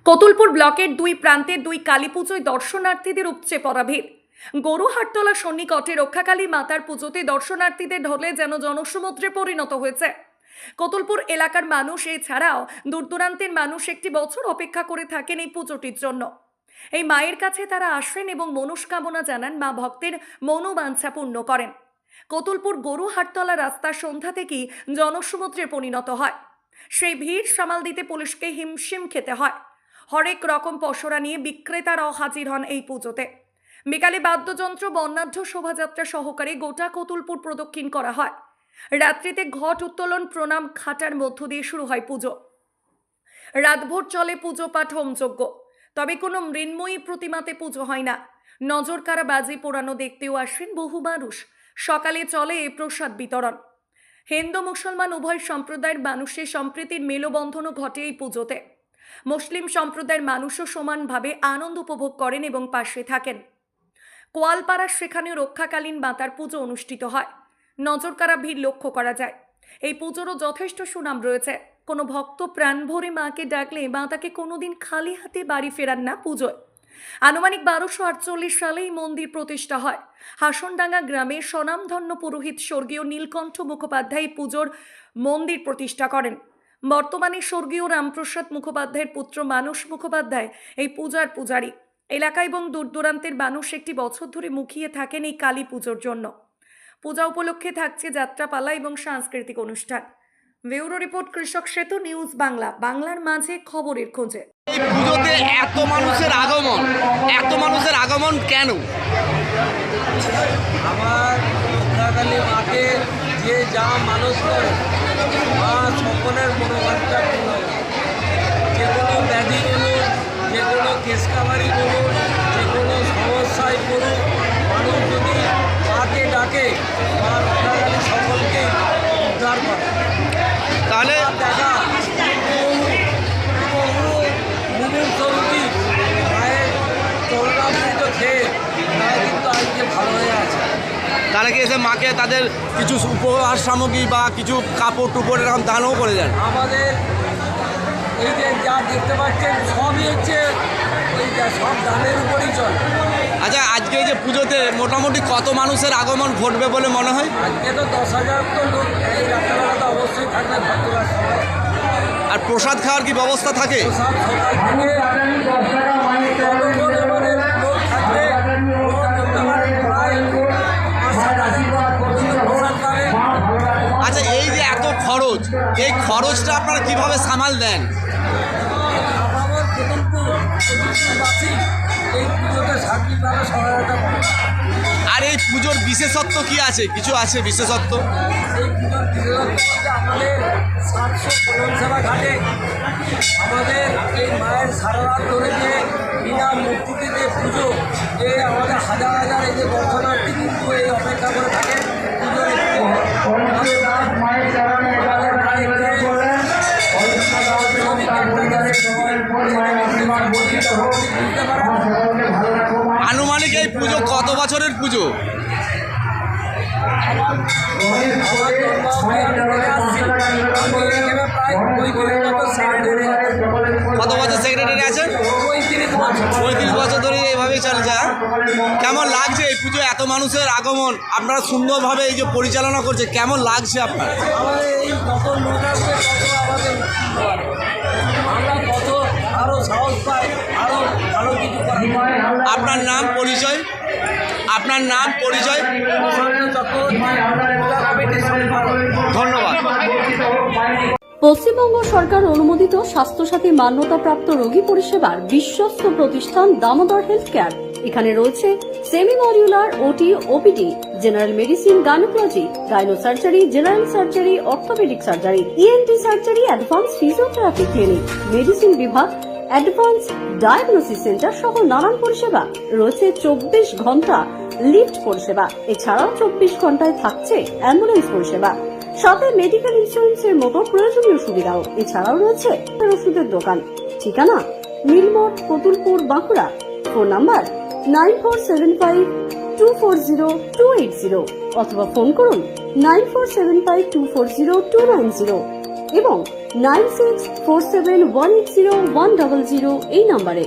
কতুলপুর ব্লকের দুই প্রান্তের দুই কালী পুজোয় দর্শনার্থীদের উপচে পড়া ভিড়। গরুহাটতলা সন্নিকটে রক্ষাকালী মাতার পুজোতে দর্শনার্থীদের ঢলে যেন জনসমুদ্রে পরিণত হয়েছে। কতুলপুর এলাকার মানুষ এছাড়াও দূর দূরান্তের মানুষ একটি বছর অপেক্ষা করে থাকেন এই পুজোটির জন্য। এই মায়ের কাছে তারা আসেন এবং মনস্কামনা জানান, মা ভক্তের মনোবাঞ্ছা পূর্ণ করেন। কতুলপুর গরুহাটতলা রাস্তা সন্ধ্যা থেকেই জনসমুদ্রে পরিণত হয়। সেই ভিড় সামাল দিতে পুলিশকে হিমশিম খেতে হয়। হরেক রকম পসরা নিয়ে বিক্রেতারাও হাজির হন এই পুজোতে। বিকালে বাদ্যযন্ত্র, বর্ণাঢ্য শোভাযাত্রা সহকারে গোটা কতুলপুর প্রদক্ষিণ করা হয়। রাত্রিতে ঘট উত্তোলন, প্রণাম খাটার মধ্য দিয়ে শুরু হয় পুজো। রাতভর চলে পুজো পাঠ, হোমযজ্ঞ। তবে কোনো মৃন্ময়ী প্রতিমাতে পুজো হয় না। নজর কাড়া বাজি পোড়ানো দেখতেও আসেন বহু মানুষ। সকালে চলে প্রসাদ বিতরণ। হিন্দু মুসলমান উভয় সম্প্রদায়ের মানুষের সম্প্রীতির মেলবন্ধনও ঘটে এই পুজোতে। মুসলিম সম্প্রদায়ের মানুষও সমানভাবে আনন্দ উপভোগ করেন এবং পাশে থাকেন। কোয়ালপাড়ার সেখানেও রক্ষাকালীন মাতার পুজো অনুষ্ঠিত হয়। নজরকাড়া ভিড় লক্ষ্য করা যায়। এই পুজোরও যথেষ্ট সুনাম রয়েছে। কোনো ভক্ত প্রাণ ভরে মাকে ডাকলে মা তাকে কোনোদিন খালি হাতে বাড়ি ফেরান না পুজোয়। আনুমানিক 1248 সালে এই মন্দির প্রতিষ্ঠা হয়। হাসনডাঙ্গা গ্রামের স্বনামধন্য পুরোহিত স্বর্গীয় নীলকণ্ঠ মুখোপাধ্যায় পুজোর মন্দির প্রতিষ্ঠা করেন। বর্তমানে স্বর্গীয় রামপ্রসাদ মুখোপাধ্যায়ের পুত্র মানস মুখোপাধ্যায় এই পূজার পূজারী। এলাকা এবং দূর দূরান্তের মানুষ একটি বছর ধরে মুখিয়ে থাকেন এই কালী পুজোর জন্য। পূজা উপলক্ষে থাকছে যাত্রাপালা এবং সাংস্কৃতিক অনুষ্ঠান। ব্যুরো রিপোর্ট, কৃষক সেতু নিউজ বাংলা, বাংলার মাঝে খবরের খোঁজে। এই পুজোতে এত মানুষের আগমন কেন? আমার রক্ষাকালী মাকে যে যা মানুষ করে, মা সকলের মনোবাঞ্ছা পূর্ণ করে। যে কোনো ব্যাধি বলুন, যে কোনো কেসকাবারি বলুন, যে কোনো সমস্যায় বলুন, মানুষ যদি মাকে ডাকে, মা রক্ষাকালী সকলকে উদ্ধার করে। তাহলে দেখা মুমূর্ষরূপী মায়ের চরণামৃত খেয়ে তারা কিন্তু আজকে ভালো হয়ে আছে। তারা কি এসে মাকে তাদের কিছু উপহার সামগ্রী বা কিছু কাপড় টুপড় এরকম দানও করে দেন? আমাদের এই যে যা দেখতে পাচ্ছেন সবই হচ্ছে ওই সব দানের উপরেই চলে। আচ্ছা, আজকে এই যে পুজোতে মোটামুটি কত মানুষের আগমন ঘটবে বলে মনে হয়? আজকে তো 10,000 তো লোক এই রাত্রেবেলা তো অবশ্যই থাকবে ভক্তরা সবাই। আর প্রসাদ খাওয়ার কি ব্যবস্থা থাকে? সব সকাল থেকে জনগণের লোক থাকবে, প্রসাদ পাবে। আচ্ছা, এই যে এত খরচ, এই খরচটা আপনারা কিভাবে সামাল দেন? আমার কতুলপুরবাসী এই পুজোতে সার্বিকভাবে সহায়তা করে। আর এই পুজোর বিশেষত্ব কি আছে? কিছু আছে বিশেষত্ব? এই পুজোর বিশেষত্ব হচ্ছে আমাদের 700 কলম সেবা ঘাটে আমাদের এই মায়ের সারা রাত ধরে যে বিনা মূর্তিতে যে পুজো, যে আমাদের হাজার হাজার এই যে দর্শনার্থী কিন্তু এই অপেক্ষা করে থাকে পুজোর আনুমানিক এই পুজো কত বছরের পুজো? কত বছর সেক্রেটারি আছেন? 35 বছর ধরে এইভাবেই চলছে। কেমন লাগছে এই পুজো, এত মানুষের আগমন আপনারা সুন্দরভাবে এই যে পরিচালনা করছে, কেমন লাগছে আপনার? আমাদের এই কত লোক আসবে, কত আমাদের আমরা কত আরও সাহস পাই, আরও ভালো কিছু করার। আপনার নাম পরিচয়? আপনার নাম পরিচয়? ধন্যবাদ। পশ্চিমবঙ্গ সরকার অনুমোদিত স্বাস্থ্যসাথী মান্যতাপ্রাপ্ত রোগী পরিষেবার বিশ্বস্ত প্রতিষ্ঠান দামোদর হেলথ কেয়ার। এখানে রয়েছে semi modular OT, OPD, general medicine, gynaecology, gynae surgery, general surgery, orthopaedic surgery, ENT surgery, advance physiotherapy clinic, medicine বিভাগ, অ্যাডভান্স ডায়াগনোসিস সেন্টার সহ নানান পরিষেবা রয়েছে। 24 ঘন্টা লিফট পরিষেবা, এছাড়াও 24 ঘন্টায় থাকছে অ্যাম্বুলেন্স পরিষেবা, সাথে মেডিকেল ইন্স্যুরেন্সের মতো প্রয়োজনীয় সুবিধাও। এছাড়াও রয়েছে ওষুধের দোকান। ঠিকানা মিলমোড়, কতুলপুর, বাঁকুড়া। ফোন নাম্বার 9475240280 অথবা ফোন করুন 9475240290 এবং 9647180100 এই নম্বরে।